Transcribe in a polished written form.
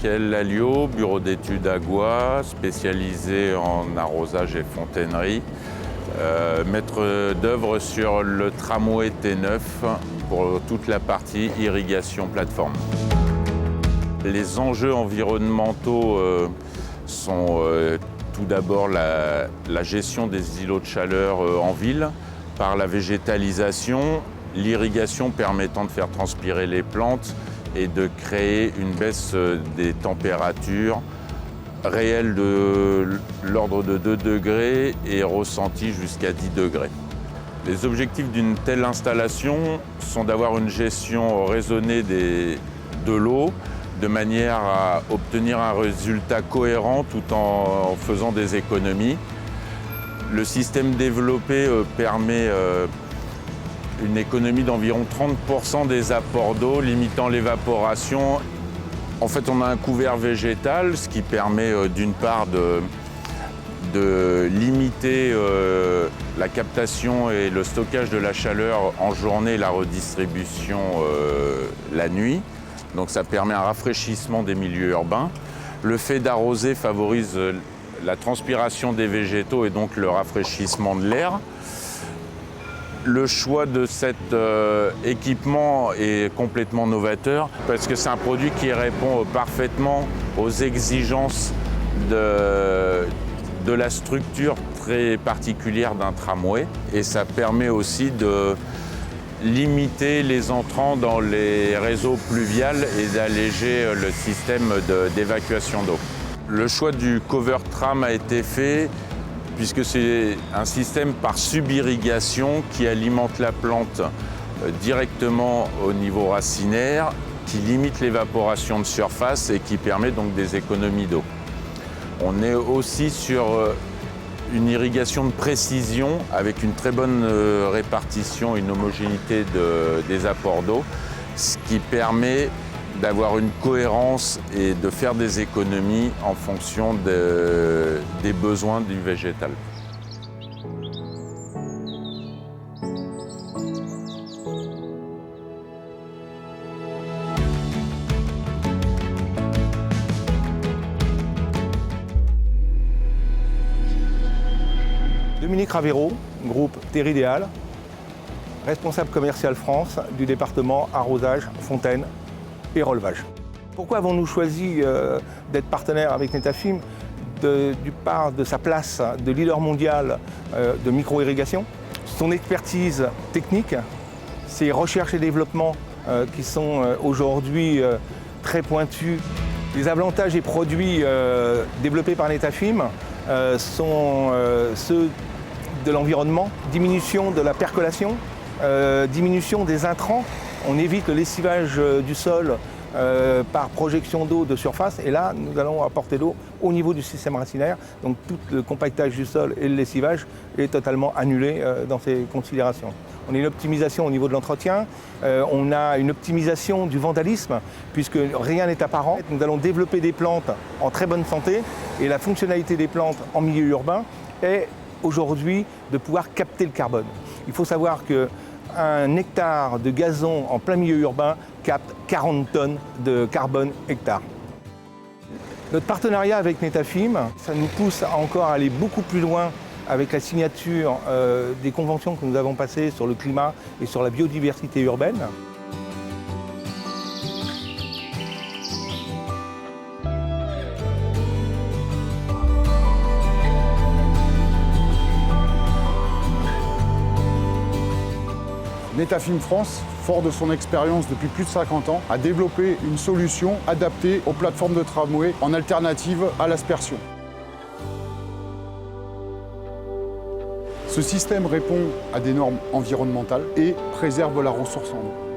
Michael Lalliot, bureau d'études Agua, spécialisé en arrosage et fontainerie. Maître d'œuvre sur le tramway T9 pour toute la partie irrigation plateforme. Les enjeux environnementaux sont tout d'abord la gestion des îlots de chaleur en ville par la végétalisation, l'irrigation permettant de faire transpirer les plantes et de créer une baisse des températures réelles de l'ordre de 2 degrés et ressenties jusqu'à 10 degrés. Les objectifs d'une telle installation sont d'avoir une gestion raisonnée de l'eau, de manière à obtenir un résultat cohérent tout en faisant des économies. Le système développé permet une économie d'environ 30% des apports d'eau, limitant l'évaporation. En fait, on a un couvert végétal, ce qui permet d'une part de limiter la captation et le stockage de la chaleur en journée et la redistribution la nuit. Donc ça permet un rafraîchissement des milieux urbains. Le fait d'arroser favorise la transpiration des végétaux et donc le rafraîchissement de l'air. Le choix de cet équipement est complètement novateur parce que c'est un produit qui répond parfaitement aux exigences de la structure très particulière d'un tramway et ça permet aussi de limiter les entrants dans les réseaux pluviales et d'alléger le système d'évacuation d'eau. Le choix du cover tram a été fait puisque c'est un système par subirrigation qui alimente la plante directement au niveau racinaire, qui limite l'évaporation de surface et qui permet donc des économies d'eau. On est aussi sur une irrigation de précision avec une très bonne répartition, une homogénéité des apports d'eau, ce qui permet d'avoir une cohérence et de faire des économies en fonction des besoins du végétal. Dominique Ravero, groupe Terridéal, responsable commercial France du département arrosage, fontaine et relevage. Pourquoi avons-nous choisi d'être partenaire avec Netafim du part de sa place de leader mondial de micro-irrigation, son expertise technique, ses recherches et développements qui sont aujourd'hui très pointus. Les avantages et produits développés par Netafim sont ceux de l'environnement, diminution de la percolation, diminution des intrants. On évite le lessivage du sol par projection d'eau de surface et là nous allons apporter l'eau au niveau du système racinaire. Donc tout le compactage du sol et le lessivage est totalement annulé dans ces considérations. On a une optimisation au niveau de l'entretien, on a une optimisation du vandalisme puisque rien n'est apparent. Nous allons développer des plantes en très bonne santé et la fonctionnalité des plantes en milieu urbain est aujourd'hui de pouvoir capter le carbone. Il faut savoir qu'un hectare de gazon en plein milieu urbain capte 40 tonnes de carbone hectare. Notre partenariat avec Netafim, ça nous pousse à encore aller beaucoup plus loin avec la signature des conventions que nous avons passées sur le climat et sur la biodiversité urbaine. Netafim France, fort de son expérience depuis plus de 50 ans, a développé une solution adaptée aux plateformes de tramway en alternative à l'aspersion. Ce système répond à des normes environnementales et préserve la ressource en eau.